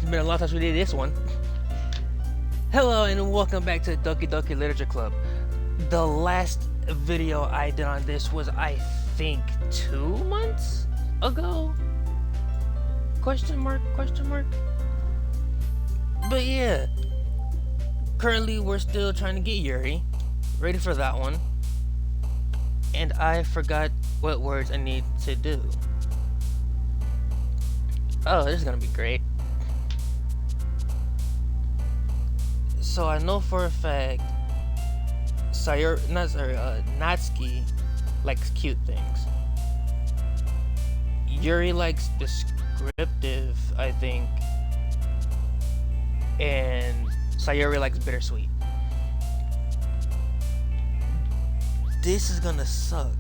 been a long time since we did this one. Hello and welcome back to Doki Doki Literature Club. The last video I did on this was, I think, 2 months ago? Question mark? But yeah, currently we're still trying to get Yuri ready for that one. And I forgot what words I need to do. Oh, this is gonna be great. So I know for a fact Natsuki likes cute things. Yuri likes descriptive, I think. And Sayori likes bittersweet. This is gonna suck.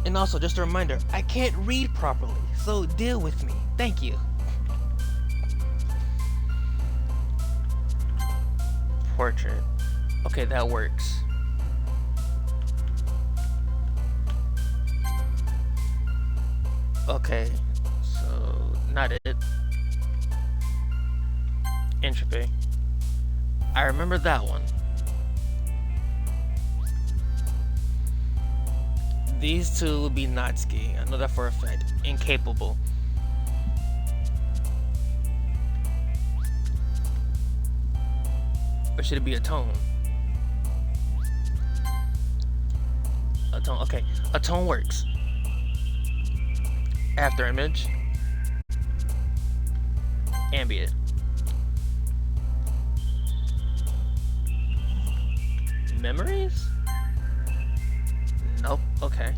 And also, just a reminder, I can't read properly, so deal with me. Thank you. Portrait. Okay, that works. Okay, so not it. Entropy. I remember that one. These two will be Natsuki. I know that for a fact. Incapable. Or should it be a tone? A tone, okay. A tone works. After image. Ambient. Memories? Nope, okay.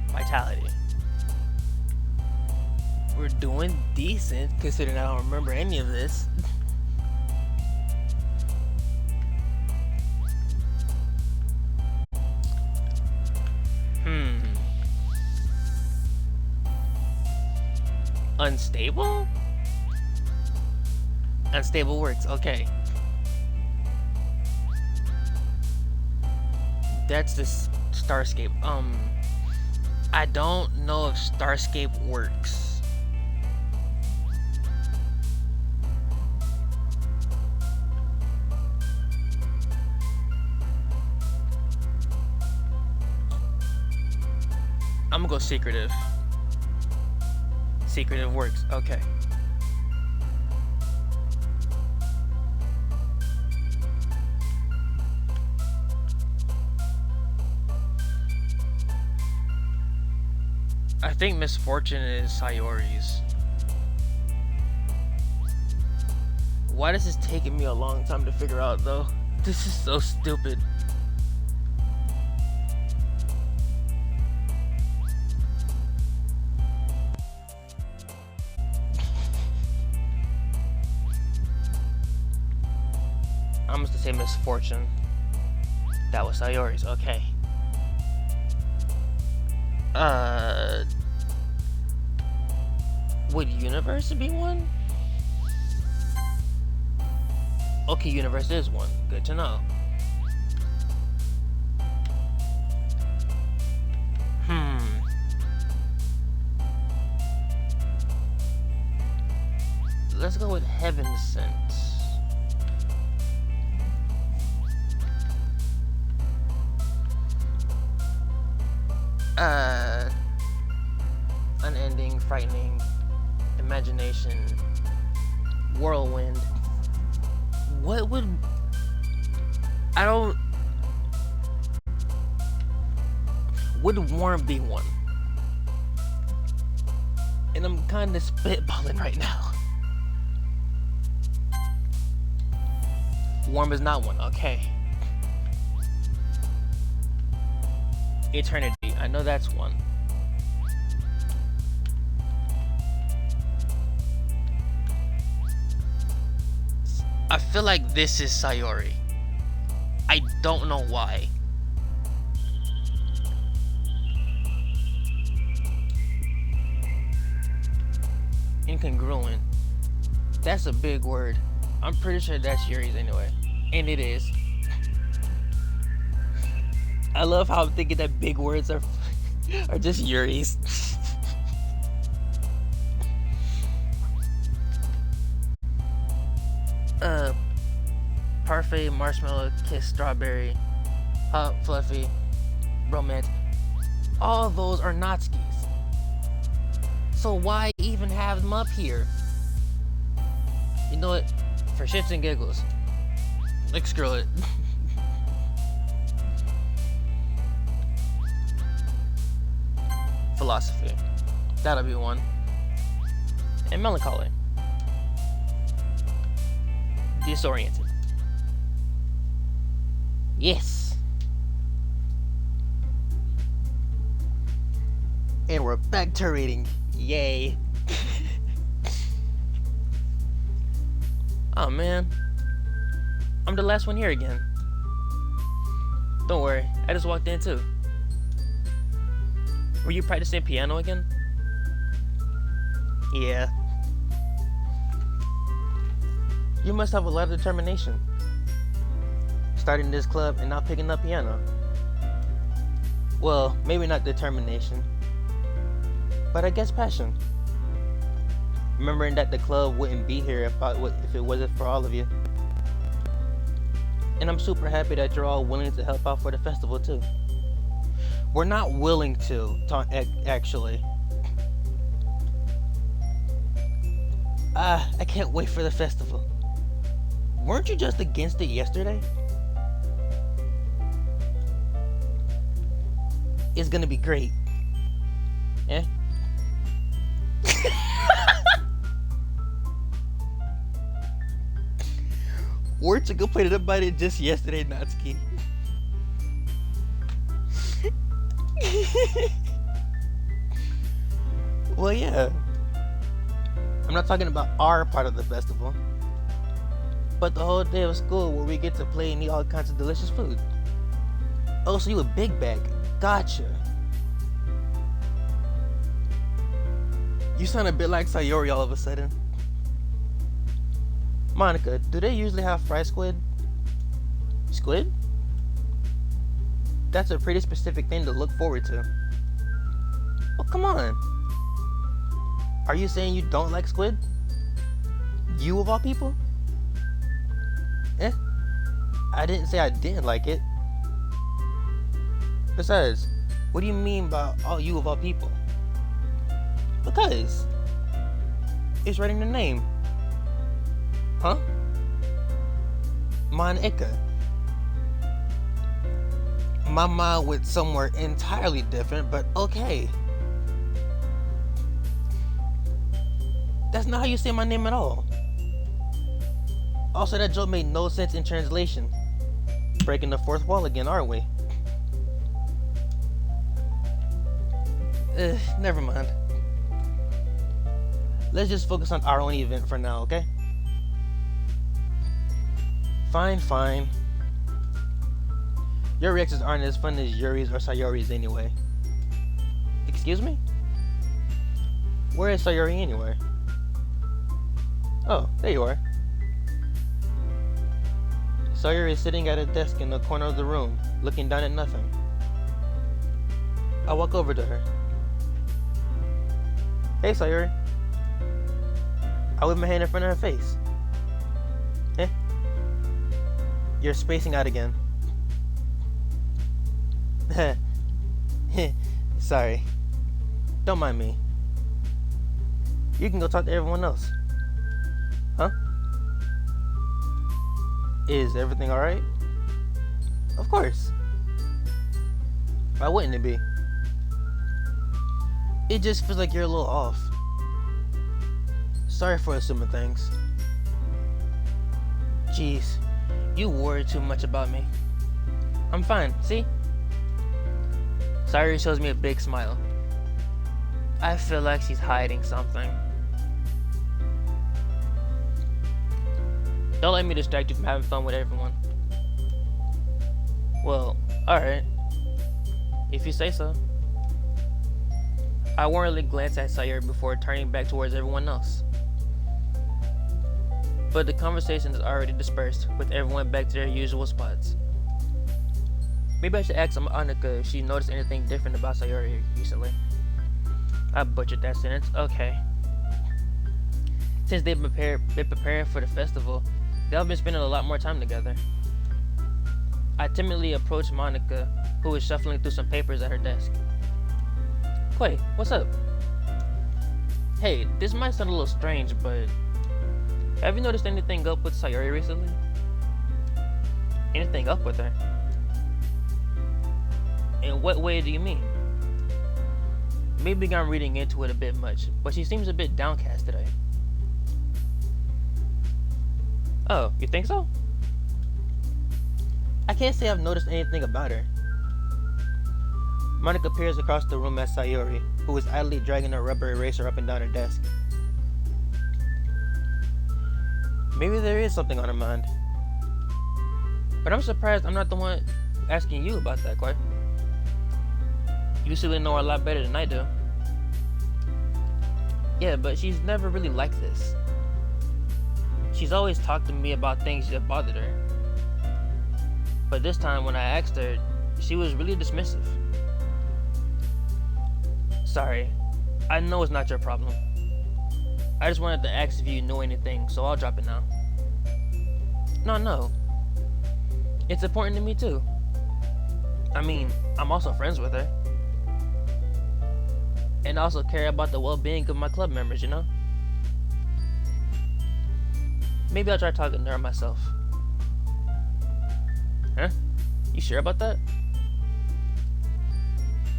Vitality. We're doing decent, considering I don't remember any of this. Unstable? Unstable works, okay. That's the Starscape. I don't know if Starscape works. I'm gonna go secretive. Secretive works, okay. I think misfortune is Sayori's. Why is this taking me a long time to figure out though? This is so stupid. I'm supposed to say misfortune. That was Sayori's, okay. Would universe be one? Okay, universe is one. Good to know. Let's go with heaven sent. Unending, frightening, imagination, whirlwind. What would... I don't... Would warm be one? And I'm kind of spitballing right now. Warm is not one, okay. Eternity, I know that's one. I feel like this is Sayori. I don't know why. Incongruent. That's a big word. I'm pretty sure that's Yuri's anyway. And it is. I love how I'm thinking that big words are Or just Yuri's. Parfait, marshmallow, kiss, strawberry, hot, fluffy, romantic. All those are Natsuki's. So why even have them up here? You know what? For shits and giggles. Like, screw it. Philosophy. That'll be one. And melancholy. Disoriented. Yes. And we're back to reading. Yay. Oh man. I'm the last one here again. Don't worry, I just walked in too. Were you practicing piano again? Yeah. You must have a lot of determination. Starting this club and not picking up piano. Well, maybe not determination, but I guess passion. Remembering that the club wouldn't be here if it wasn't for all of you. And I'm super happy that you're all willing to help out for the festival too. We're not willing to, actually. I can't wait for the festival. Weren't you just against it yesterday? It's gonna be great. Eh? Weren't you complaining about it just yesterday, Natsuki? Well, yeah. I'm not talking about our part of the festival, but the whole day of school where we get to play and eat all kinds of delicious food. Oh, so you a big bag. Gotcha. You sound a bit like Sayori all of a sudden. Monica, do they usually have fried squid? Squid? That's a pretty specific thing to look forward to. Oh, come on. Are you saying you don't like squid? You of all people? Eh? I didn't say I didn't like it. Besides, what do you mean by all you of all people? Because it's right in the name. Huh? Monica. My mind went somewhere entirely different, but okay. That's not how you say my name at all. Also, that joke made no sense in translation. Breaking the fourth wall again, aren't we? Never mind. Let's just focus on our own event for now, okay? Fine. Your reactions aren't as fun as Yuri's or Sayori's anyway. Excuse me? Where is Sayori anyway? Oh, there you are. Sayori is sitting at a desk in the corner of the room, looking down at nothing. I walk over to her. Hey, Sayori. I whip my hand in front of her face. Eh? You're spacing out again. Sorry. Don't mind me. You can go talk to everyone else. Huh? Is everything alright? Of course. Why wouldn't it be? It just feels like you're a little off. Sorry for assuming things. Jeez, you worry too much about me. I'm fine, see? Sayori shows me a big smile. I feel like she's hiding something. Don't let me distract you from having fun with everyone. Well, alright. If you say so. I warily glanced at Sayori before turning back towards everyone else. But the conversation is already dispersed, with everyone back to their usual spots. Maybe I should ask Annika if she noticed anything different about Sayori recently. I butchered that sentence. Okay. Since they've been preparing for the festival, they've been spending a lot more time together. I timidly approached Monica, who was shuffling through some papers at her desk. Quay, what's up? Hey, this might sound a little strange, but have you noticed anything up with Sayori recently? Anything up with her? In what way do you mean? Maybe I'm reading into it a bit much, but she seems a bit downcast today. Oh, you think so? I can't say I've noticed anything about her. Monica peers across the room at Sayori, who is idly dragging a rubber eraser up and down her desk. Maybe there is something on her mind. But I'm surprised I'm not the one asking you about that, Quay. You usually know her a lot better than I do. Yeah, but she's never really like this. She's always talked to me about things that bothered her. But this time when I asked her, she was really dismissive. Sorry, I know it's not your problem. I just wanted to ask if you knew anything, so I'll drop it now. No. It's important to me too. I mean, I'm also friends with her. And I also care about the well-being of my club members, you know? Maybe I'll try talking to her myself. Huh? You sure about that?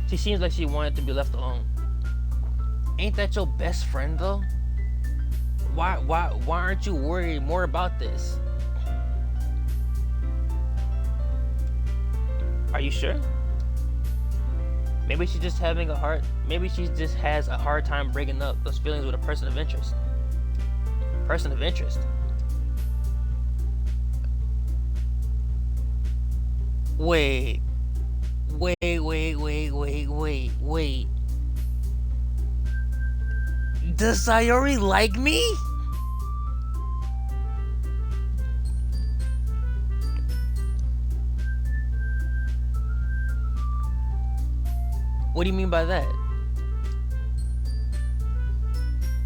She seems like she wanted to be left alone. Ain't that your best friend though? Why aren't you worried more about this? Are you sure? Maybe she's just having maybe she just has a hard time breaking up those feelings with a person of interest. Person of interest? Wait. Does Sayori like me? What do you mean by that?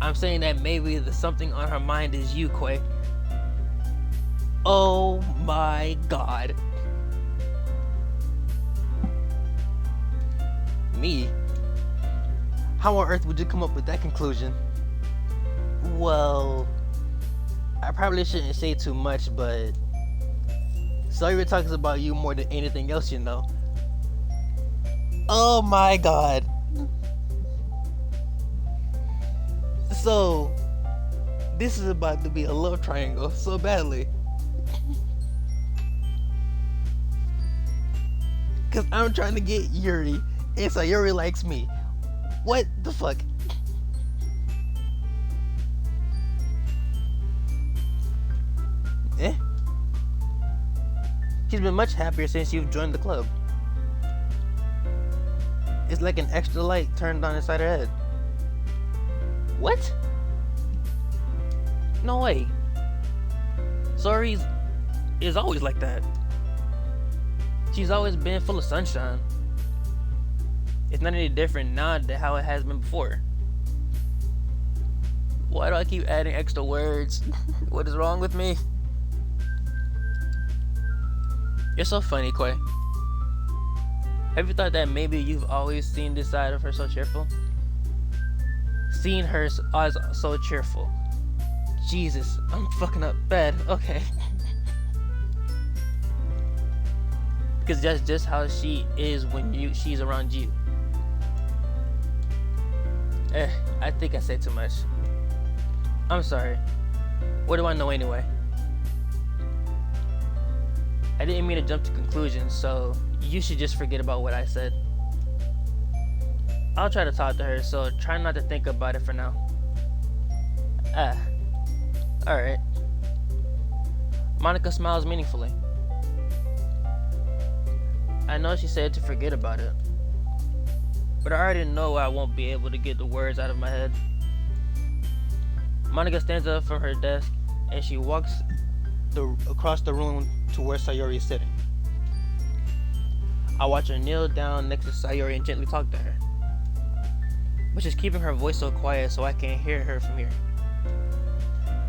I'm saying that maybe the something on her mind is you, Quay. Oh my god. Me? How on earth would you come up with that conclusion? Well, I probably shouldn't say too much, but Sayori talks about you more than anything else, you know. Oh my god. So, this is about to be a love triangle so badly. Cause I'm trying to get Yuri, and Sayori likes me. What the fuck? She's been much happier since you've joined the club. It's like an extra light turned on inside her head. What? No way. Sayori is always like that. She's always been full of sunshine. It's not any different now than how it has been before. Why do I keep adding extra words? What is wrong with me? You're so funny, Quay. Have you thought that maybe you've always seen this side of her so cheerful? Seen her as so cheerful. Jesus, I'm fucking up bad. Okay. Because that's just how she is when she's around you. I think I said too much. I'm sorry. What do I know anyway? I didn't mean to jump to conclusions, so you should just forget about what I said. I'll try to talk to her, so try not to think about it for now. Alright. Monica smiles meaningfully. I know she said to forget about it, but I already know I won't be able to get the words out of my head. Monica stands up from her desk and she walks across the room to where Sayori is sitting. I watch her kneel down next to Sayori and gently talk to her, but she's keeping her voice so quiet so I can't hear her from here.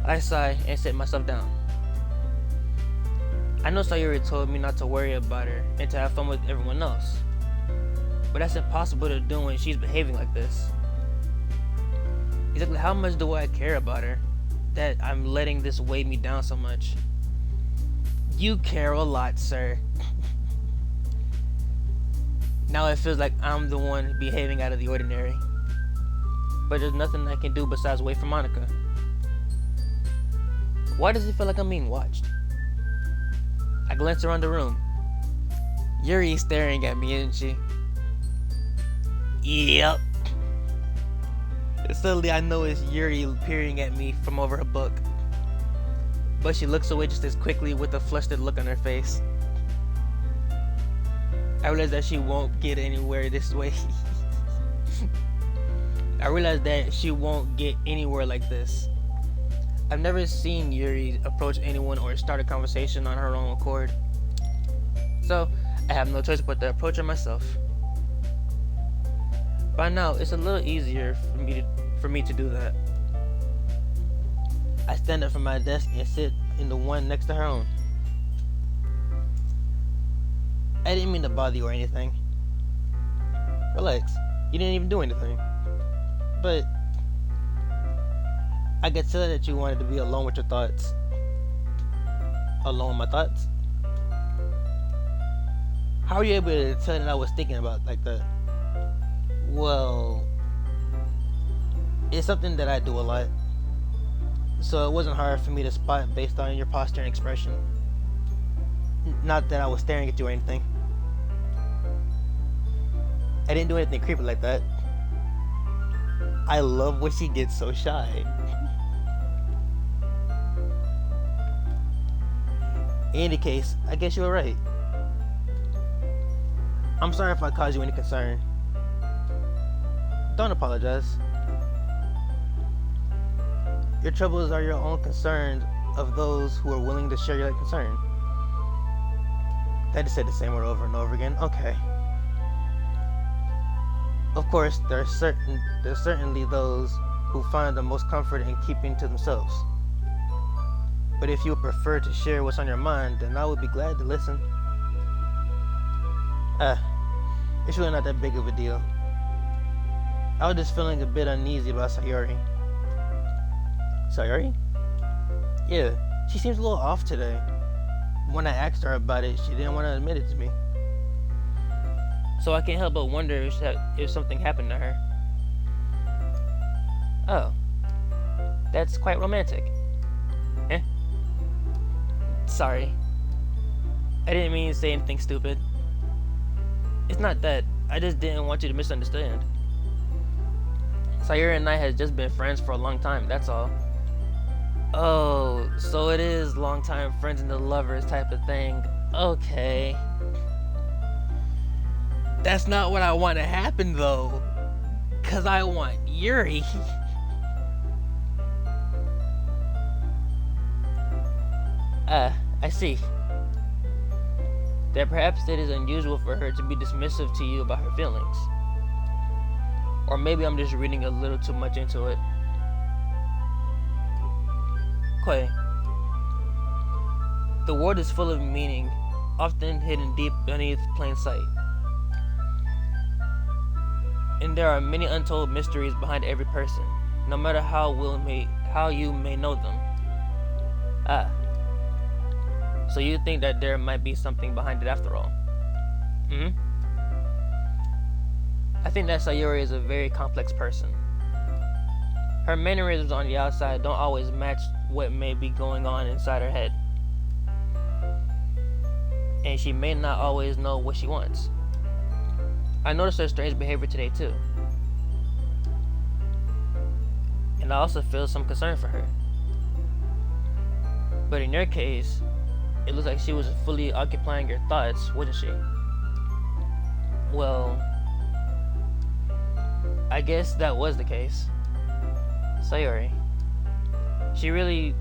I sigh and sit myself down. I know Sayori told me not to worry about her and to have fun with everyone else, but that's impossible to do when she's behaving like this. Exactly how much do I care about her that I'm letting this weigh me down so much? You care a lot, sir. Now it feels like I'm the one behaving out of the ordinary, but there's nothing I can do besides wait for Monica. Why does it feel like I'm being watched? I glance around the room. Yuri's staring at me, isn't she? Yep. Suddenly I know it's Yuri peering at me from over her book. But she looks away just as quickly with a flustered look on her face. I realize that she won't get anywhere this way. I realize that she won't get anywhere like this. I've never seen Yuri approach anyone or start a conversation on her own accord. So, I have no choice but to approach her myself. By now, it's a little easier for me to do that. I stand up from my desk and sit in the one next to her own. I didn't mean to bother you or anything. Relax, you didn't even do anything. But I could tell that you wanted to be alone with your thoughts. Alone with my thoughts? How are you able to tell that I was thinking about like that? Well, it's something that I do a lot, so it wasn't hard for me to spot based on your posture and expression. Not that I was staring at you or anything. I didn't do anything creepy like that. I love when she gets so shy. In any case, I guess you were right. I'm sorry if I caused you any concern. Don't apologize. Your troubles are your own concerns of those who are willing to share your concern. I just said the same word over and over again. Okay. Of course, there's certainly those who find the most comfort in keeping to themselves. But if you would prefer to share what's on your mind, then I would be glad to listen. It's really not that big of a deal. I was just feeling a bit uneasy about Sayori. Sayori? Yeah, she seems a little off today. When I asked her about it, she didn't want to admit it to me. So I can't help but wonder if something happened to her. Oh, that's quite romantic. Eh? Sorry. I didn't mean to say anything stupid. It's not that. I just didn't want you to misunderstand. Sayori and I had just been friends for a long time, that's all. Oh, so it is long-time friends and the lovers type of thing. Okay. That's not what I want to happen, though. Because I want Yuri. I see. That perhaps it is unusual for her to be dismissive to you about her feelings. Or maybe I'm just reading a little too much into it. Koi, the world is full of meaning, often hidden deep beneath plain sight. And there are many untold mysteries behind every person, no matter how you may know them. So you think that there might be something behind it after all? I think that Sayori is a very complex person. Her mannerisms on the outside don't always match what may be going on inside her head. And she may not always know what she wants. I noticed her strange behavior today too. And I also feel some concern for her. But in your case, it looks like she was fully occupying your thoughts, wasn't she? Well, I guess that was the case. Sayori. She really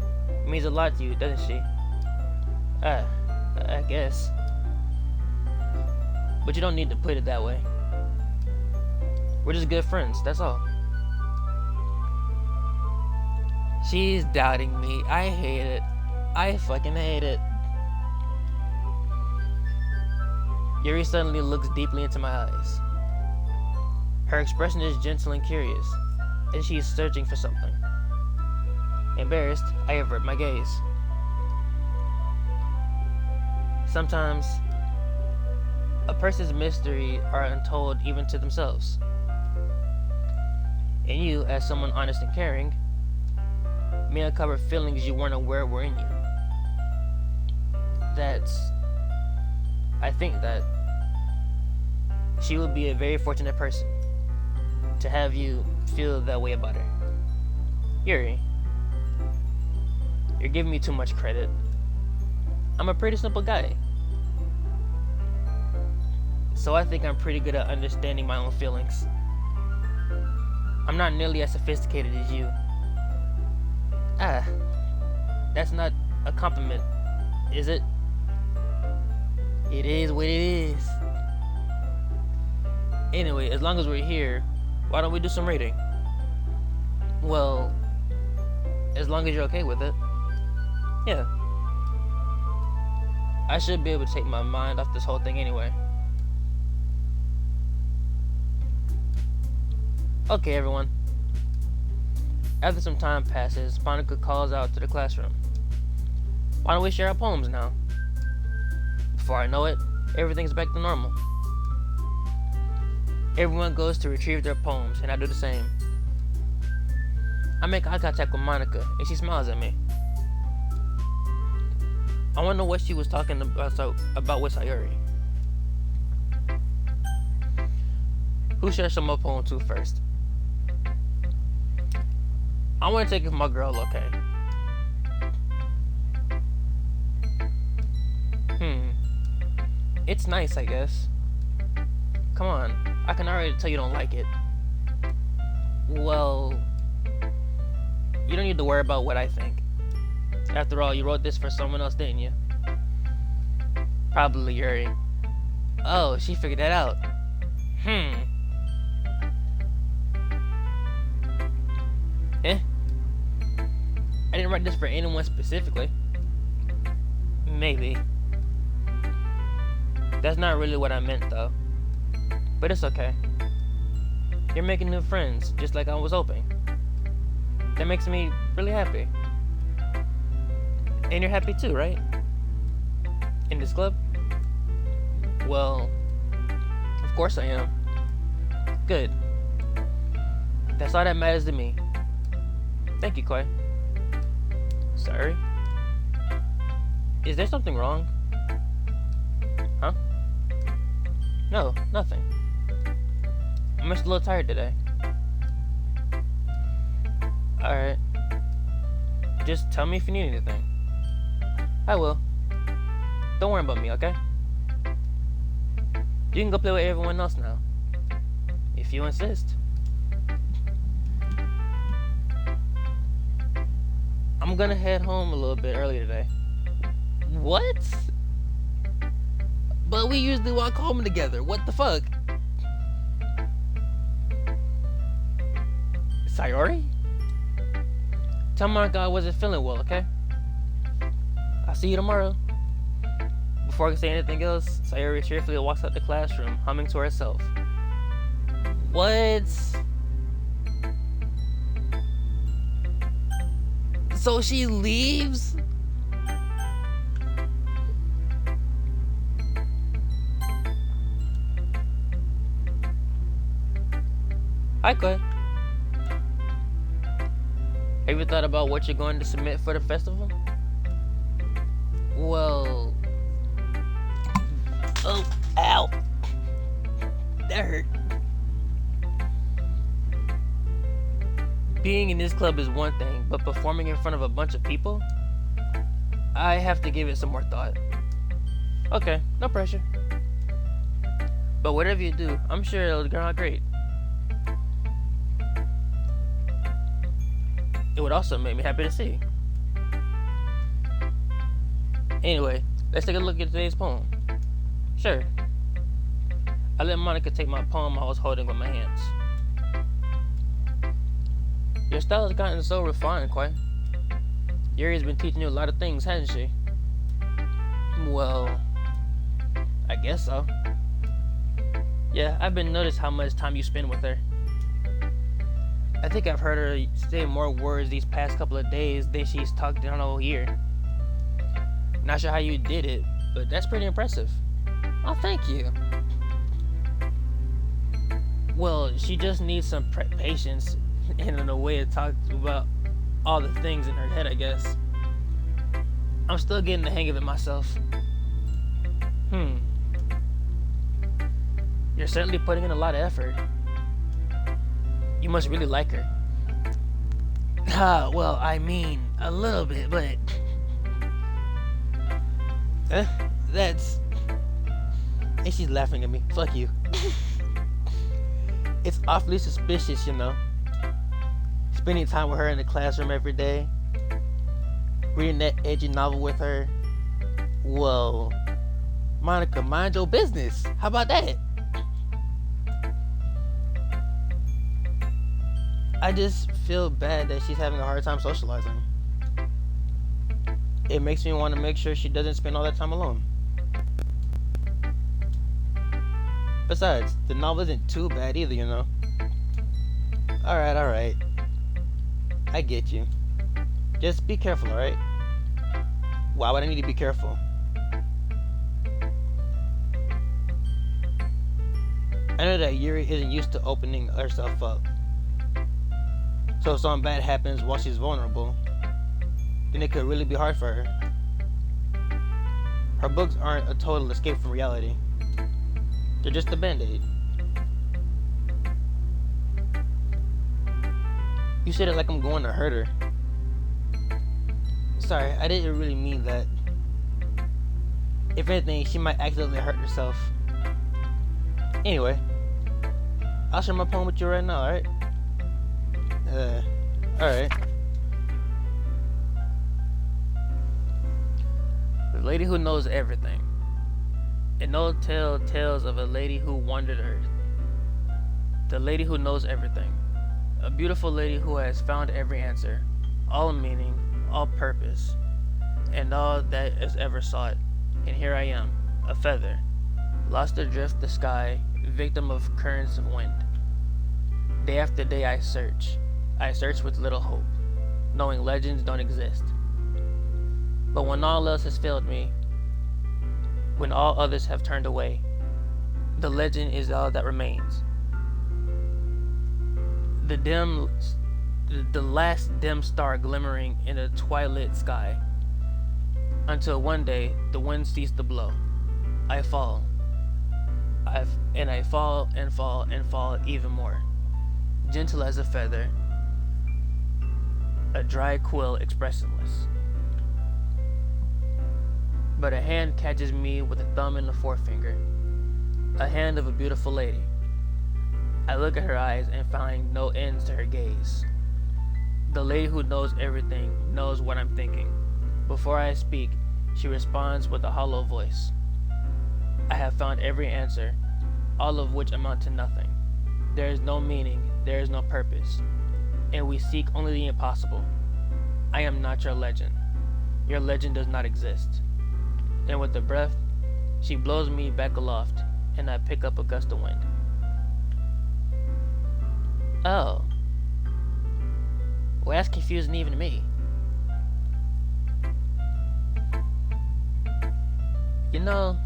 means a lot to you, doesn't she? I guess. But you don't need to put it that way. We're just good friends, that's all. She's doubting me. I hate it. I fucking hate it. Yuri suddenly looks deeply into my eyes. Her expression is gentle and curious, and she is searching for something. Embarrassed, I avert my gaze. Sometimes, a person's mystery are untold even to themselves. And you, as someone honest and caring, may uncover feelings you weren't aware were in you. I think that she would be a very fortunate person to have you feel that way about her. Yuri, you're giving me too much credit. I'm a pretty simple guy. So I think I'm pretty good at understanding my own feelings. I'm not nearly as sophisticated as you. That's not a compliment, is it? It is what it is. Anyway, as long as we're here, why don't we do some reading? Well, as long as you're okay with it. Yeah. I should be able to take my mind off this whole thing anyway. Okay, everyone. After some time passes, Monica calls out to the classroom. Why don't we share our poems now? Before I know it, everything's back to normal. Everyone goes to retrieve their poems, and I do the same. I make eye contact with Monica, and she smiles at me. I wonder what she was talking about with Sayori. Who should I show my poem to first? I want to take it from my girl, okay. It's nice, I guess. Come on, I can already tell you don't like it. Well, you don't need to worry about what I think. After all, you wrote this for someone else, didn't you? Probably Yuri. Oh, she figured that out. I didn't write this for anyone specifically. Maybe. That's not really what I meant, though. But it's okay. You're making new friends, just like I was hoping. That makes me really happy. And you're happy too, right? In this club? Well, of course I am. Good. That's all that matters to me. Thank you, Clay. Sorry? Is there something wrong? Huh? No, nothing. I'm just a little tired today. Alright. Just tell me if you need anything. I will. Don't worry about me, okay? You can go play with everyone else now. If you insist. I'm gonna head home a little bit early today. What? But we usually walk home together. What the fuck? Sayori? Tell Monica I wasn't feeling well, okay? I'll see you tomorrow. Before I can say anything else, Sayori cheerfully walks out the classroom, humming to herself. What? So she leaves? Hi, Clay. Have you thought about what you're going to submit for the festival? Well... Oh, ow! That hurt. Being in this club is one thing, but performing in front of a bunch of people? I have to give it some more thought. Okay, no pressure. But whatever you do, I'm sure it'll turn out great. It would also make me happy to see. Anyway, let's take a look at today's poem. Sure. I let Monica take my poem I was holding with my hands. Your style has gotten so refined, Quay. Yuri's been teaching you a lot of things, hasn't she? Well, I guess so. Yeah, I've been noticed how much time you spend with her. I think I've heard her say more words these past couple of days than she's talked in a whole year. Not sure how you did it, but that's pretty impressive. Oh, thank you. Well, she just needs some patience and a way to talk about all the things in her head, I guess. I'm still getting the hang of it myself. You're certainly putting in a lot of effort. You must really like her. Well, I mean, a little bit, but... that's... And she's laughing at me. Fuck you. It's awfully suspicious, you know. Spending time with her in the classroom every day. Reading that edgy novel with her. Whoa. Monica, mind your business. How about that? I just feel bad that she's having a hard time socializing. It makes me want to make sure she doesn't spend all that time alone. Besides, the novel isn't too bad either, you know. Alright. I get you. Just be careful, alright? Why would I need to be careful? I know that Yuri isn't used to opening herself up. So if something bad happens while she's vulnerable, then it could really be hard for her. Her books aren't a total escape from reality. They're just a band-aid. You said it like I'm going to hurt her. Sorry, I didn't really mean that. If anything, she might accidentally hurt herself. Anyway, I'll share my poem with you right now, alright? Alright. The lady who knows everything. An old tale tells of a lady who wandered Earth. The lady who knows everything. A beautiful lady who has found every answer, all meaning, all purpose, and all that is ever sought. And here I am, a feather, lost adrift the sky, victim of currents of wind. Day after day I search with little hope, knowing legends don't exist. But when all else has failed me, when all others have turned away, the legend is all that remains. The last dim star glimmering in a twilit sky, until one day the wind ceased to blow. I fall. I fall and fall and fall even more, gentle as a feather, a dry quill expressionless. But a hand catches me with a thumb and a forefinger, a hand of a beautiful lady. I look at her eyes and find no ends to her gaze. The lady who knows everything knows what I'm thinking. Before I speak, she responds with a hollow voice. I have found every answer, all of which amount to nothing. There is no meaning, there is no purpose, and we seek only the impossible. I am not your legend. Your legend does not exist. And with a breath, she blows me back aloft, and I pick up a gust of wind. Oh. Well, that's confusing even to me. You know,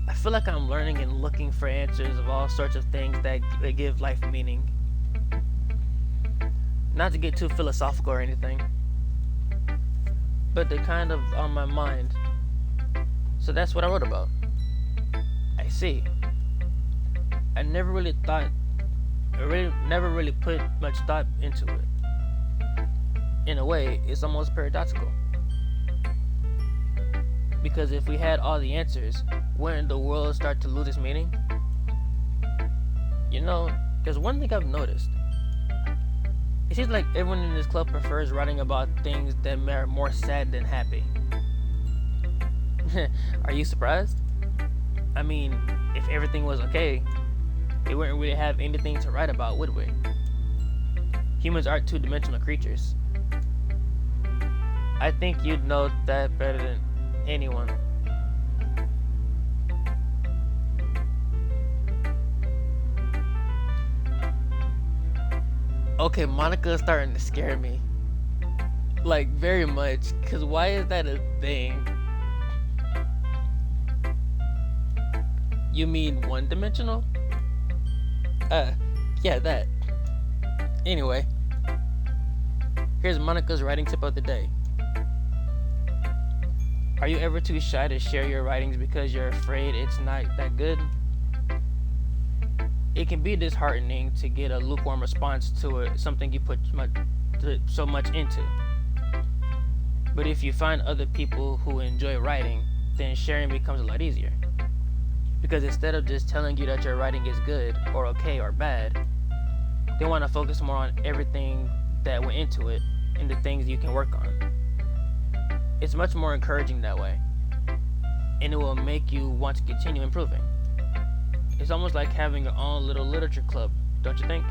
I feel like I'm learning and looking for answers of all sorts of things that give life meaning. Not to get too philosophical or anything, but they're kind of on my mind. So that's what I wrote about. I see. I never really put much thought into it. In a way, it's almost paradoxical. Because if we had all the answers, wouldn't the world start to lose its meaning? You know, there's one thing I've noticed. It seems like everyone in this club prefers writing about things that are more sad than happy. Are you surprised? I mean, if everything was okay, we wouldn't really have anything to write about, would we? Humans aren't two-dimensional creatures. I think you'd know that better than anyone. Okay, Monica's starting to scare me. Like, very much. Because why is that a thing? You mean one-dimensional? Yeah, that. Anyway, here's Monica's writing tip of the day. Are you ever too shy to share your writings because you're afraid it's not that good? It can be disheartening to get a lukewarm response to something you put so much into. But if you find other people who enjoy writing, then sharing becomes a lot easier. Because instead of just telling you that your writing is good, or okay, or bad, they want to focus more on everything that went into it and the things you can work on. It's much more encouraging that way, and it will make you want to continue improving. It's almost like having your own little literature club, don't you think?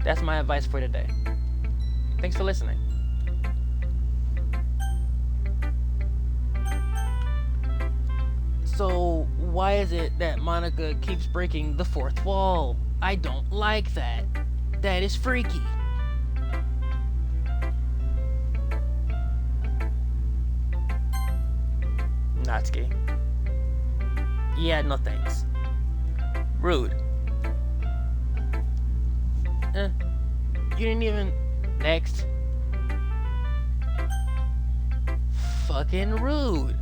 That's my advice for today. Thanks for listening. So, why is it that Monica keeps breaking the fourth wall? I don't like that. That is freaky. Natsuki. Yeah, no thanks. Rude. You didn't even... Next. Fucking rude.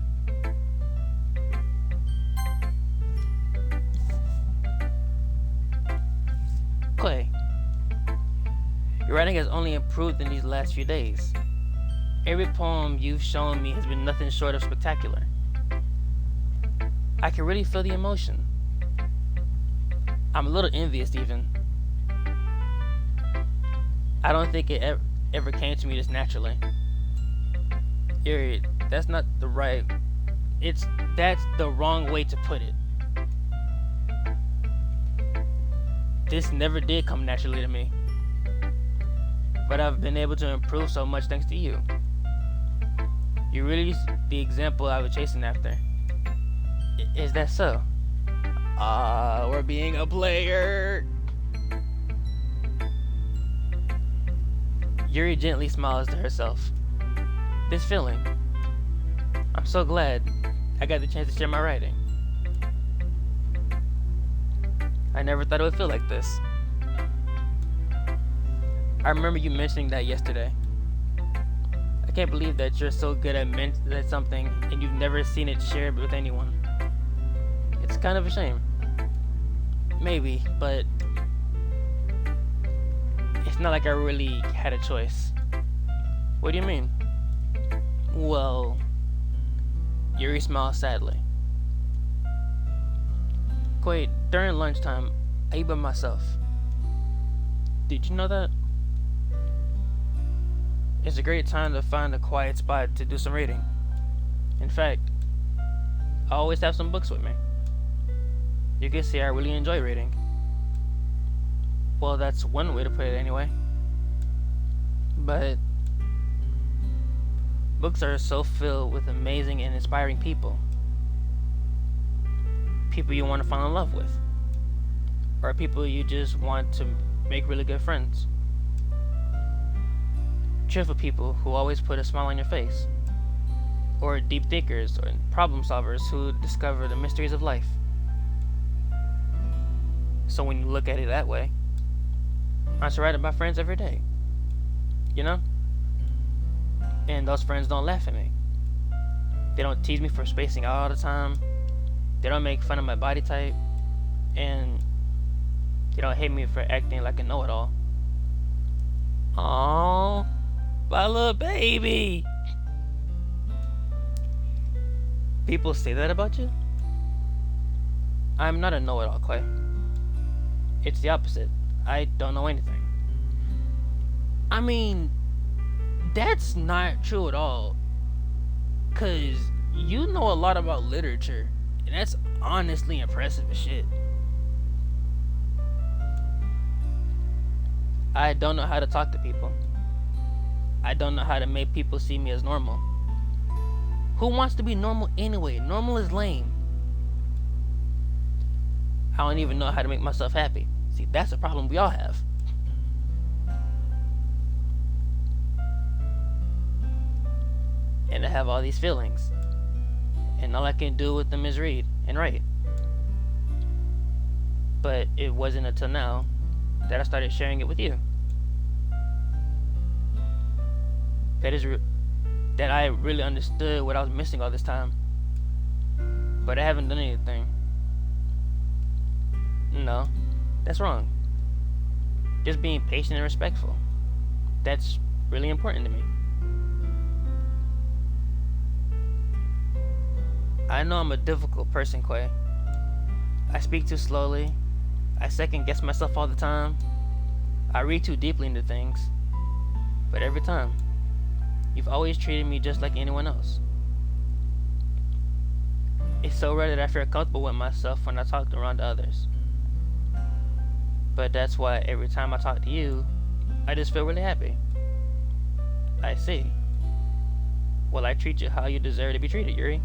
Clay, your writing has only improved in these last few days. Every poem you've shown me has been nothing short of spectacular. I can really feel the emotion. I'm a little envious even. I don't think it ever came to me this naturally. That's not the right... That's the wrong way to put it. This never did come naturally to me. But I've been able to improve so much thanks to you. You're really the example I was chasing after. Is that so? We're being a player. Yuri gently smiles to herself. This feeling. I'm so glad I got the chance to share my writing. I never thought it would feel like this. I remember you mentioning that yesterday. I can't believe that you're so good at something and you've never seen it shared with anyone. It's kind of a shame. Maybe, but it's not like I really had a choice. What do you mean? Well, Yuri smiles sadly. Wait, during lunchtime, I eat by myself. Did you know that? It's a great time to find a quiet spot to do some reading. In fact, I always have some books with me. You can see I really enjoy reading. Well, that's one way to put it anyway. But books are so filled with amazing and inspiring people. People you want to fall in love with, or people you just want to make really good friends. Cheerful people who always put a smile on your face, or deep thinkers or problem solvers who discover the mysteries of life. So when you look at it that way, I surround it by friends every day, you know? And those friends don't laugh at me. They don't tease me for spacing out all the time. They don't make fun of my body type, and they don't hate me for acting like a know-it-all. Aww, my little baby. People say that about you? I'm not a know-it-all, Clay. It's the opposite. I don't know anything. I mean, that's not true at all. 'Cause you know a lot about literature. And that's honestly impressive as shit. I don't know how to talk to people. I don't know how to make people see me as normal. Who wants to be normal anyway? Normal is lame. I don't even know how to make myself happy. See, that's a problem we all have. And I have all these feelings. And all I can do with them is read and write. But it wasn't until now that I started sharing it with you. That I really understood what I was missing all this time. But I haven't done anything. No, that's wrong. Just being patient and respectful. That's really important to me. I know I'm a difficult person, Quay. I speak too slowly. I second guess myself all the time. I read too deeply into things. But every time, you've always treated me just like anyone else. It's so rare that I feel comfortable with myself when I talk around others. But that's why every time I talk to you, I just feel really happy. I see. Well, I treat you how you deserve to be treated, Yuri.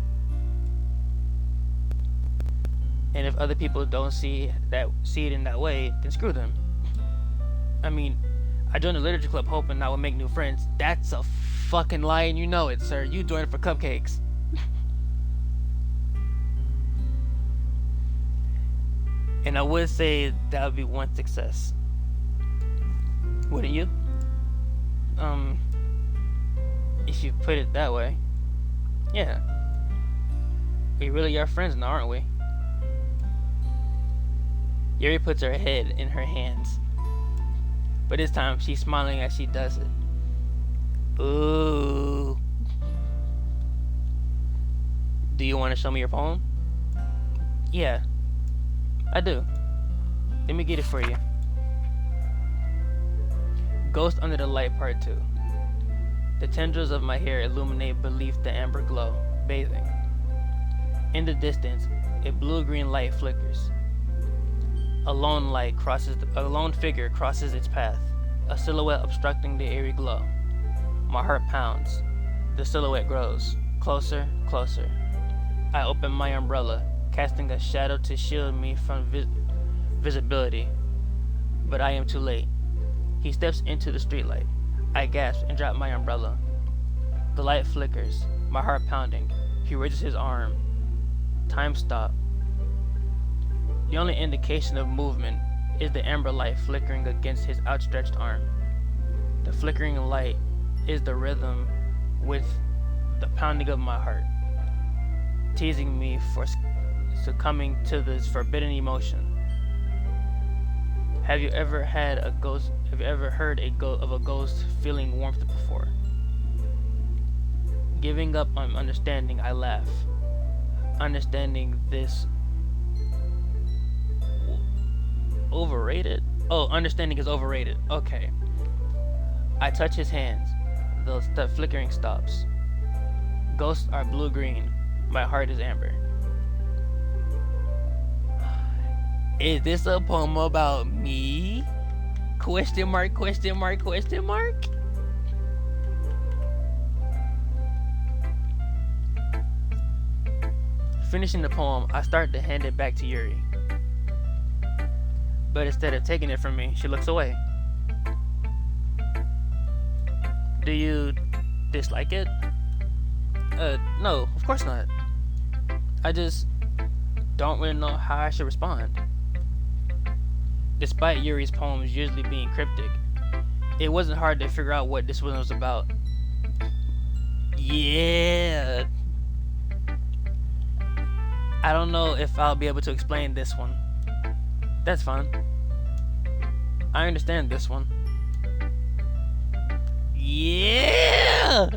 And if other people don't see it in that way, then screw them. I mean, I joined the literature club hoping I would make new friends. That's a fucking lie, and you know it, sir. You joined for cupcakes. And I would say that would be one success. Wouldn't you? If you put it that way. Yeah. We really are friends now, aren't we? Yuri puts her head in her hands. But this time, she's smiling as she does it. Ooh. Do you want to show me your poem? Yeah, I do. Let me get it for you. Ghost Under the Light Part 2. The tendrils of my hair illuminate beneath the amber glow, bathing. In the distance, a blue-green light flickers. A lone figure crosses its path, a silhouette obstructing the eerie glow. My heart pounds. The silhouette grows. Closer, closer. I open my umbrella, casting a shadow to shield me from visibility. But I am too late. He steps into the streetlight. I gasp and drop my umbrella. The light flickers, my heart pounding. He raises his arm. Time stop. The only indication of movement is the amber light flickering against his outstretched arm. The flickering light is the rhythm with the pounding of my heart, teasing me for succumbing to this forbidden emotion. Have you ever heard of a ghost feeling warmth before? Giving up on understanding, I laugh. Understanding this overrated? Oh, understanding is overrated. Okay. I touch his hands. The flickering stops. Ghosts are blue-green. My heart is amber. Is this a poem about me? Question mark, question mark, question mark? Finishing the poem, I start to hand it back to Yuri. But instead of taking it from me, she looks away. Do you dislike it? No, of course not. I just don't really know how I should respond. Despite Yuri's poems usually being cryptic, it wasn't hard to figure out what this one was about. Yeah. I don't know if I'll be able to explain this one. That's fine. I understand this one. Yeah!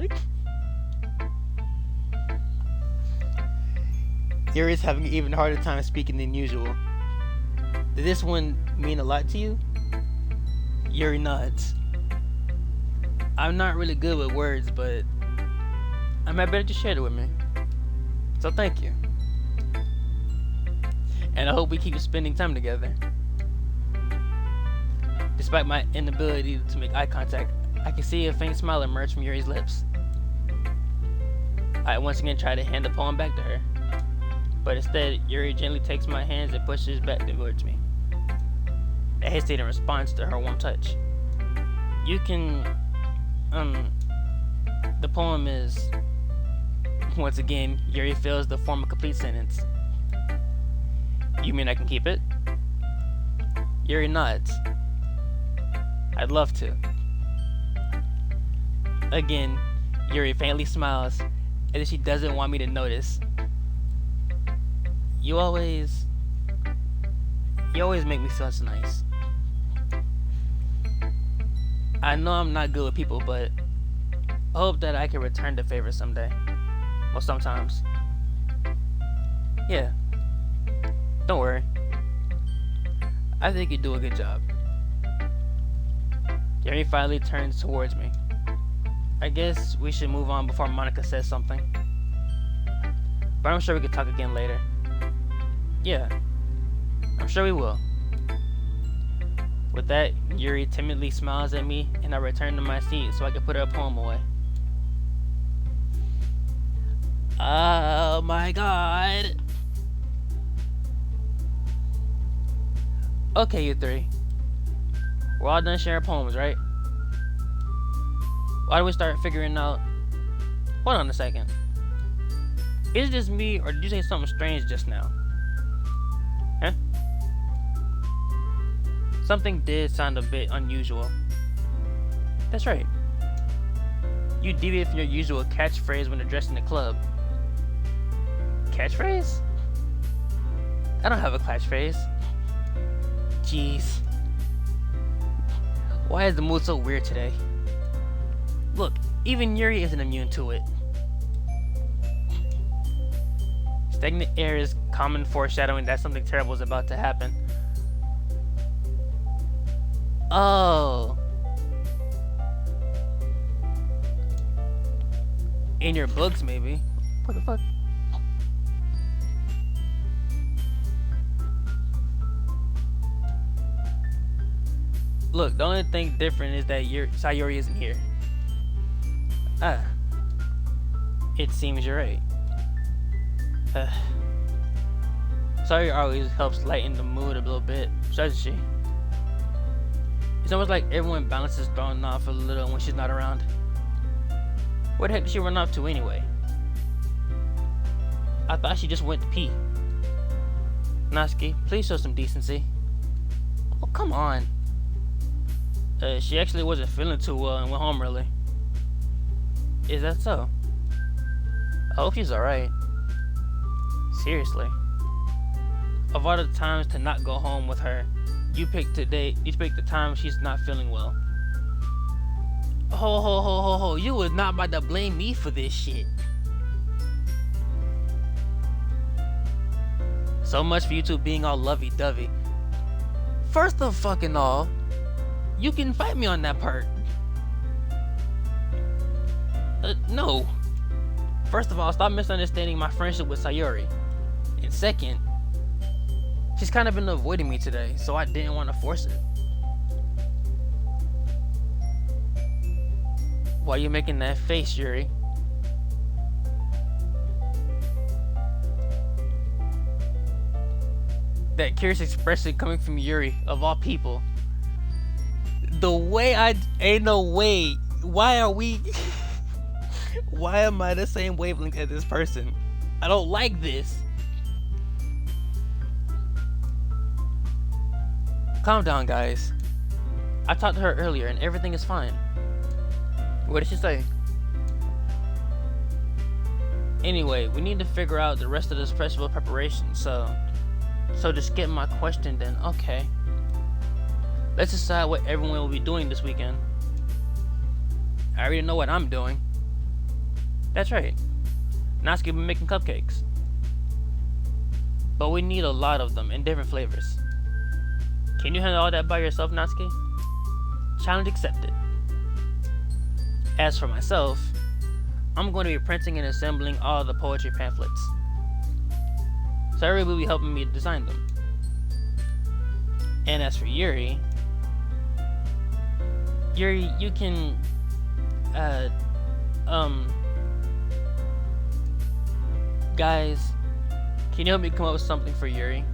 Yuri's having an even harder time speaking than usual. Did this one mean a lot to you? Yuri nods. I'm not really good with words, but I might better just share it with me. So thank you. and I hope we keep spending time together. Despite my inability to make eye contact, I can see a faint smile emerge from Yuri's lips. I once again try to hand the poem back to her, but instead, Yuri gently takes my hands and pushes back towards me. I hesitate in response to her warm touch. You can, the poem is, once again, Yuri fails to form a complete sentence. You mean I can keep it? Yuri nods. I'd love to. Again, Yuri faintly smiles, as if she doesn't want me to notice. You always make me feel so nice. I know I'm not good with people, but I hope that I can return the favor someday. Well, sometimes. Yeah. Don't worry. I think you do a good job. Yuri finally turns towards me. I guess we should move on before Monica says something. But I'm sure we could talk again later. Yeah, I'm sure we will. With that, Yuri timidly smiles at me, and I return to my seat so I can put her poem away. Oh my god! Okay, you three. We're all done sharing poems, right? Why do we start figuring out... Hold on a second. Is it just me, or did you say something strange just now? Huh? Something did sound a bit unusual. That's right. You deviated from your usual catchphrase when addressing the club. Catchphrase? I don't have a catchphrase. Jeez. Why is the mood so weird today? Look, even Yuri isn't immune to it. Stagnant air is common foreshadowing that something terrible is about to happen. Oh. In your books, maybe. What the fuck? Look, the only thing different is that Sayori isn't here. Ah. It seems you're right. Sayori always helps lighten the mood a little bit, doesn't she? It's almost like everyone balances thrown off a little when she's not around. Where the heck did she run off to anyway? I thought she just went to pee. Natsuki, please show some decency. Oh, come on. She actually wasn't feeling too well and went home early. Is that so? I hope she's alright. Seriously. Of all the times to not go home with her, you picked the time she's not feeling well. Ho, you was not about to blame me for this shit. So much for you two being all lovey-dovey. First of fucking all, you can fight me on that part. No. First of all, stop misunderstanding my friendship with Sayori. And second, she's kind of been avoiding me today, so I didn't want to force it. Why are you making that face, Yuri? That curious expression coming from Yuri, of all people. The way ain't no way. Why are we... Why am I the same wavelength as this person? I don't like this. Calm down, guys. I talked to her earlier and everything is fine. What did she say? Anyway, we need to figure out the rest of this festival preparation, so just get my question then. Okay. Let's decide what everyone will be doing this weekend. I already know what I'm doing. That's right. Natsuki will be making cupcakes. But we need a lot of them in different flavors. Can you handle all that by yourself, Natsuki? Challenge accepted. As for myself, I'm going to be printing and assembling all the poetry pamphlets. Sayori will be helping me design them. And as for Yuri, you can, uh, um, guys, can you help me come up with something for Yuri?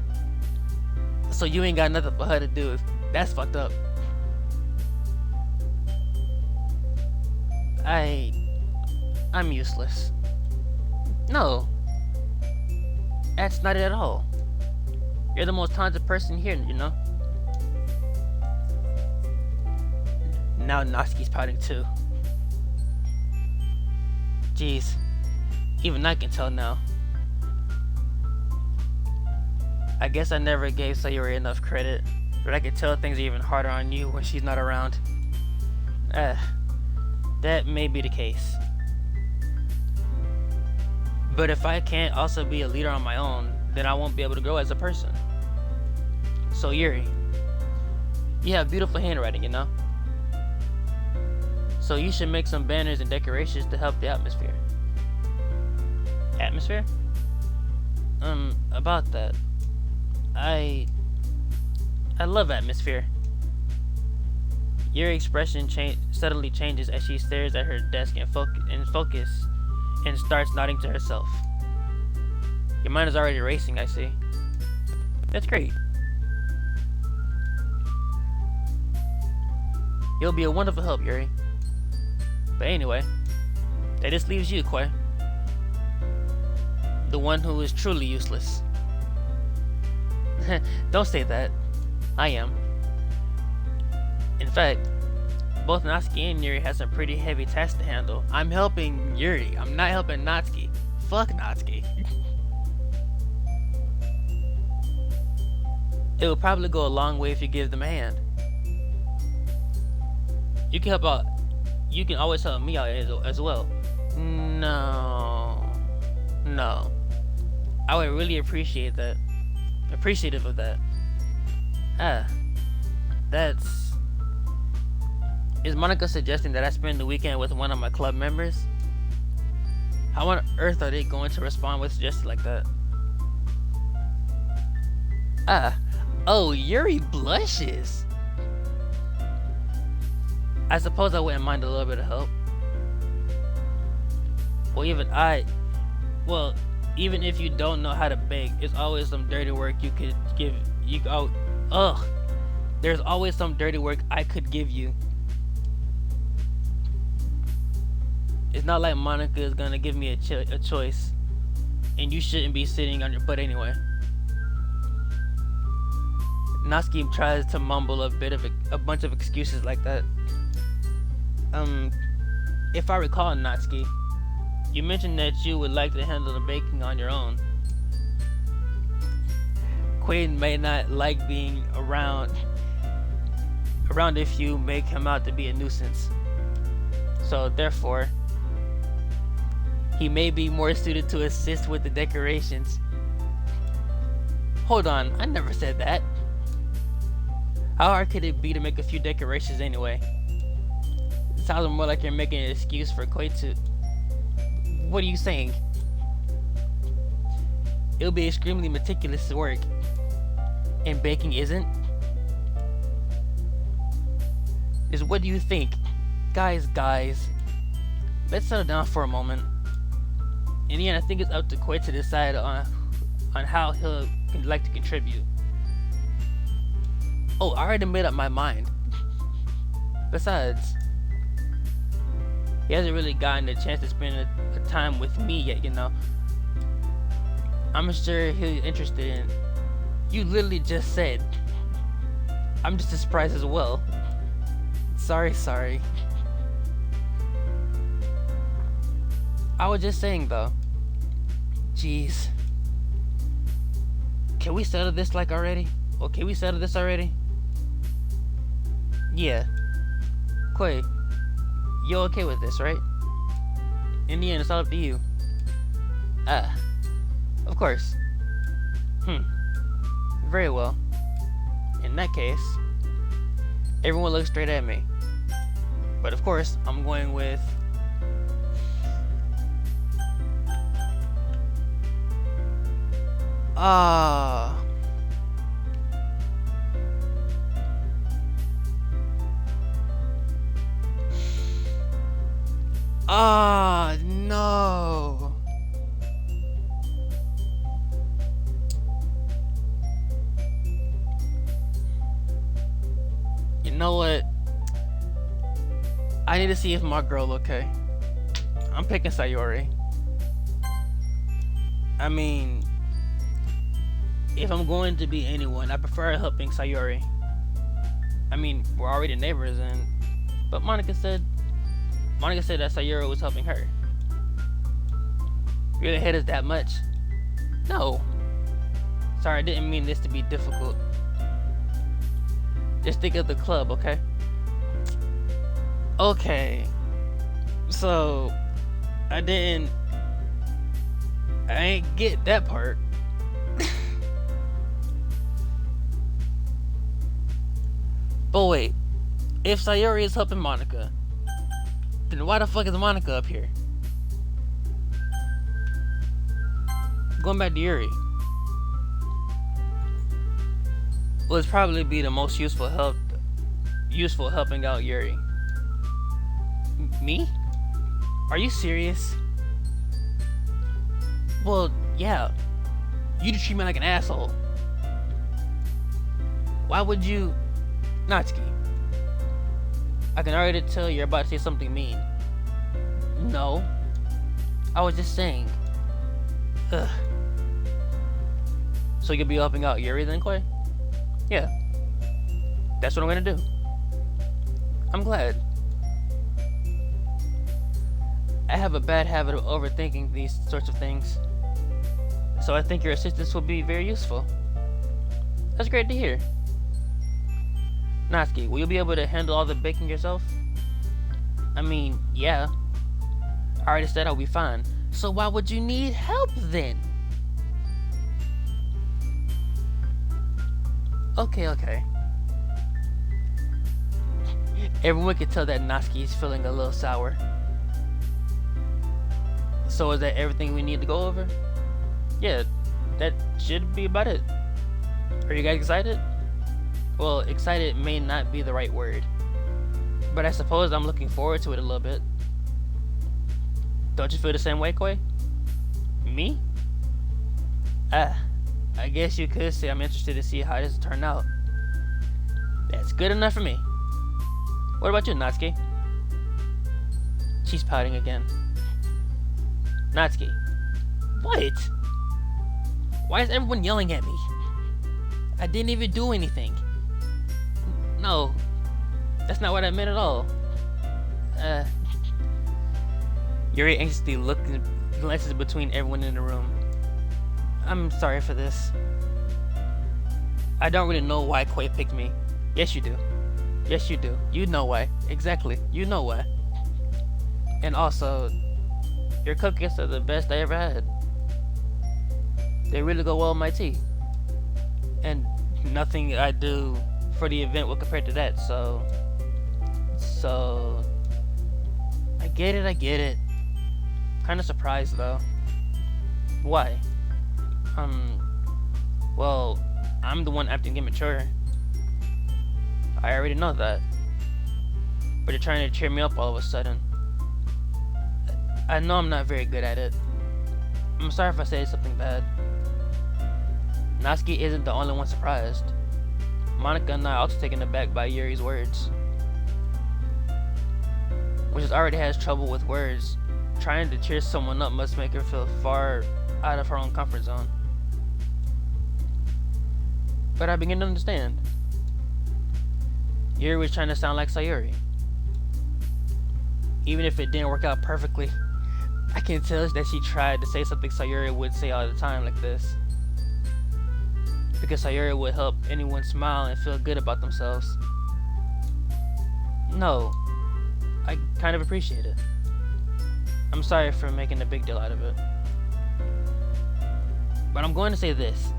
So you ain't got nothing for her to do. That's fucked up. I'm useless. No, that's not it at all. You're the most talented person here, you know? Now Natsuki's pouting too. Jeez, even I can tell now. I guess I never gave Sayori enough credit, but I can tell things are even harder on you when she's not around. That may be the case. But if I can't also be a leader on my own, then I won't be able to grow as a person. So Yuri, you have beautiful handwriting, you know? So you should make some banners and decorations to help the atmosphere. Atmosphere? About that. I love atmosphere. Your expression suddenly changes as she stares at her desk and focus and starts nodding to herself. Your mind is already racing, I see. That's great. You'll be a wonderful help, Yuri. But anyway, that just leaves you, Koi. The one who is truly useless. Don't say that. I am. In fact, both Natsuki and Yuri have some pretty heavy tasks to handle. I'm helping Yuri. I'm not helping Natsuki. Fuck Natsuki. It will probably go a long way if you give them a hand. You can help out. You can always help me out as well. No. I would really appreciate that. Appreciative of that. That's... Is Monica suggesting that I spend the weekend with one of my club members? How on earth are they going to respond with suggestions like that? Oh, Yuri blushes. I suppose I wouldn't mind a little bit of help. Even if you don't know how to bake, it's always some dirty work you could give. There's always some dirty work I could give you. It's not like Monica is gonna give me a choice, and you shouldn't be sitting on your butt anyway. Natsuki tries to mumble a bunch of excuses like that. If I recall, Natsuki, you mentioned that you would like to handle the baking on your own. Quaden may not like being around if you make him out to be a nuisance. So therefore, he may be more suited to assist with the decorations. Hold on, I never said that. How hard could it be to make a few decorations anyway? It sounds more like you're making an excuse for Koitsu. What are you saying? It'll be extremely meticulous work, and baking isn't? What do you think? Guys, let's settle down for a moment. In the end, I think it's up to Koitsu to decide on how he'll like to contribute. Oh, I already made up my mind. Besides, he hasn't really gotten a chance to spend a time with me yet, you know. I'm sure he's interested in... You literally just said. I'm just as surprised as well. Sorry. I was just saying though. Jeez. Can we settle this already? Or can we settle this already? Yeah. Koi, you okay with this, right? In the end, it's all up to you. Of course. Very well. In that case, everyone looks straight at me. But of course, I'm going with... Ah, no. You know what? I need to see if my girl okay. I'm picking Sayori. I mean, if I'm going to be anyone, I prefer helping Sayori. I mean, we're already neighbors, but Monica said that Sayori was helping her. Really hate us that much? No. Sorry, I didn't mean this to be difficult. Just think of the club, okay? Okay. So, I ain't get that part. But wait, if Sayori is helping Monica, then why the fuck is Monica up here? Going back to Yuri. Will it's probably be the most useful helping out Yuri. Me? Are you serious? Well, yeah. You just treat me like an asshole. Why would you... Natsuki, I can already tell you're about to say something mean. No. I was just saying. Ugh. So you'll be helping out Yuri then, Clay? Yeah. That's what I'm gonna do. I'm glad. I have a bad habit of overthinking these sorts of things. So I think your assistance will be very useful. That's great to hear. Natsuki, will you be able to handle all the baking yourself? I mean, yeah. I already said I'll be fine. So why would you need help then? Okay. Everyone can tell that Natsuki is feeling a little sour. So is that everything we need to go over? Yeah, that should be about it. Are you guys excited? Well, excited may not be the right word, but I suppose I'm looking forward to it a little bit. Don't you feel the same way, Koi? Me? I guess you could say I'm interested to see how this turned out. That's good enough for me. What about you, Natsuki? She's pouting again. Natsuki. What? Why is everyone yelling at me? I didn't even do anything. No, that's not what I meant at all. Yuri anxiously glances between everyone in the room. I'm sorry for this. I don't really know why Koi picked me. Yes, you do. Yes, you do. You know why. Exactly. You know why. And also, your cupcakes are the best I ever had. They really go well with my tea. And nothing I do for the event will compare to that, so I get it. Kinda surprised though. Why? Well, I'm the one acting immature. I already know that. But you're trying to cheer me up all of a sudden. I know I'm not very good at it. I'm sorry if I say something bad. Natsuki isn't the only one surprised. Monica and I are also taken aback by Yuri's words. When she already has trouble with words, trying to cheer someone up must make her feel far out of her own comfort zone. But I begin to understand. Yuri was trying to sound like Sayori. Even if it didn't work out perfectly, I can tell that she tried to say something Sayori would say all the time like this. Because Sayori would help anyone smile and feel good about themselves. No, I kind of appreciate it. I'm sorry for making a big deal out of it. But I'm going to say this.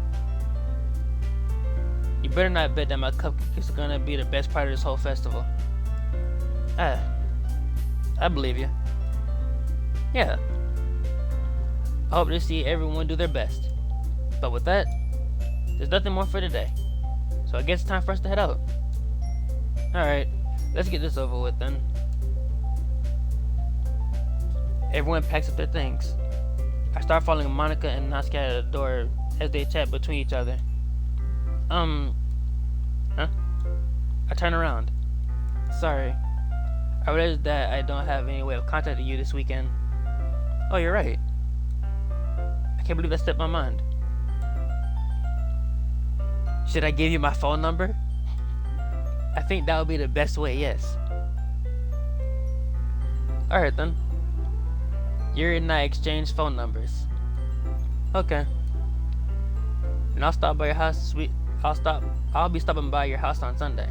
You better not bet that my cupcakes are gonna be the best part of this whole festival. I believe you. Yeah. I hope to see everyone do their best. But with that, there's nothing more for today. So I guess it's time for us to head out. Alright, let's get this over with then. Everyone packs up their things. I start following Monica and Natsuki out of the door as they chat between each other. Huh? I turn around. Sorry. I realized that I don't have any way of contacting you this weekend. Oh, you're right. I can't believe that slipped my mind. Should I give you my phone number? I think that would be the best way, yes. Alright then. Yuri and I exchange phone numbers. Okay. And I'll stop by your house. I'll be stopping by your house on Sunday.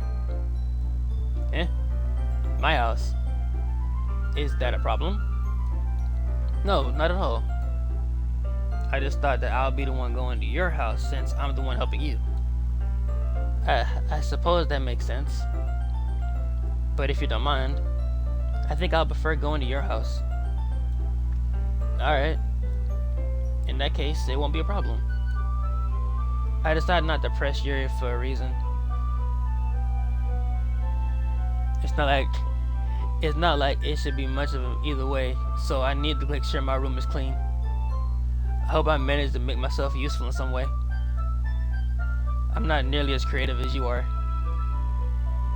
Eh? My house. Is that a problem? No, not at all. I just thought that I'll be the one going to your house since I'm the one helping you. I suppose that makes sense. But if you don't mind, I think I'll prefer going to your house. Alright. In that case, it won't be a problem. I decided not to press Yuri for a reason. It's not like it should be much of an either way, so I need to make sure my room is clean. I hope I managed to make myself useful in some way. I'm not nearly as creative as you are.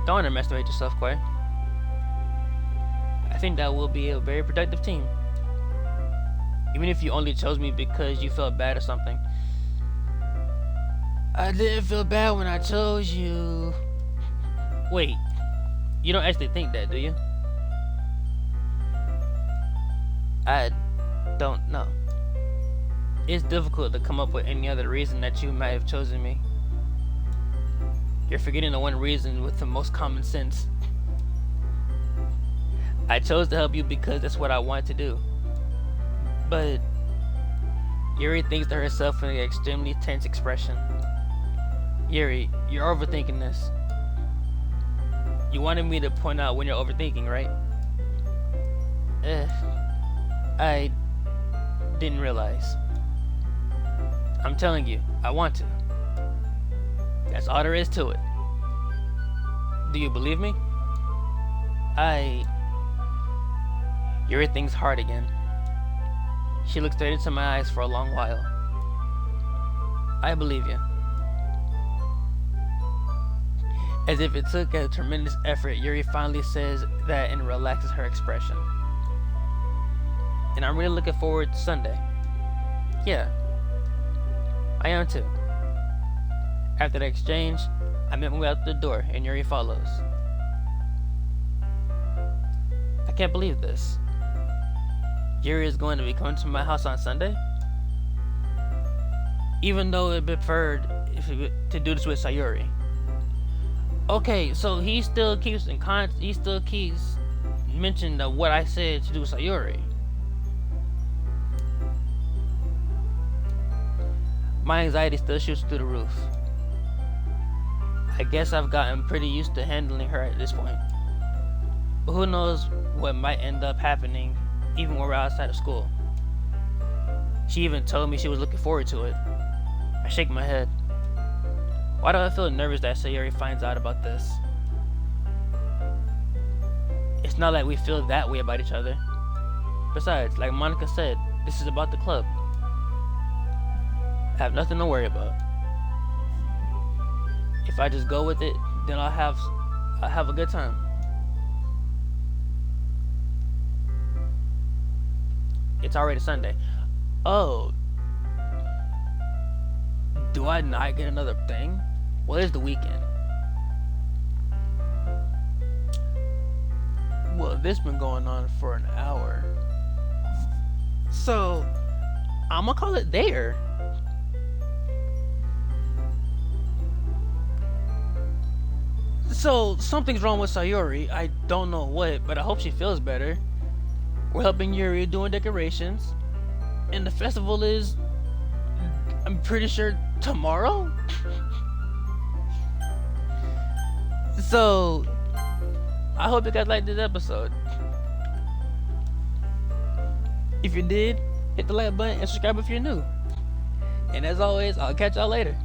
Don't underestimate yourself, Koi. I think that will be a very productive team. Even if you only chose me because you felt bad or something. I didn't feel bad when I chose you. Wait, you don't actually think that, do you? I don't know. It's difficult to come up with any other reason that you might have chosen me. You're forgetting the one reason with the most common sense. I chose to help you because that's what I wanted to do. But Yuri thinks to herself in an extremely tense expression. Yuri, you're overthinking this. You wanted me to point out when you're overthinking, right? I didn't realize. I'm telling you, I want to. That's all there is to it. Do you believe me? Yuri thinks hard again. She looked straight into my eyes for a long while. I believe you. As if it took a tremendous effort, Yuri finally says that and relaxes her expression. And I'm really looking forward to Sunday. Yeah, I am too. After the exchange, I make my way out the door and Yuri follows. I can't believe this. Yuri is going to be coming to my house on Sunday? Even though it would be preferred to do this with Sayori. Okay, so he still keeps mentioning what I said to do with Sayori. My anxiety still shoots through the roof. I guess I've gotten pretty used to handling her at this point. But who knows what might end up happening even when we're outside of school. She even told me she was looking forward to it. I shake my head. Why do I feel nervous that Sayori finds out about this? It's not like we feel that way about each other. Besides, like Monica said, this is about the club. I have nothing to worry about. If I just go with it, then I'll have a good time. It's already Sunday. Oh. Do I not get another thing? Well, it's the weekend. Well, this been going on for an hour. So, I'm gonna call it there. So, something's wrong with Sayori. I don't know what, but I hope she feels better. We're helping Yuri doing decorations. And the festival is, I'm pretty sure, tomorrow? So, I hope you guys liked this episode. If you did, hit the like button and subscribe if you're new. And as always, I'll catch y'all later.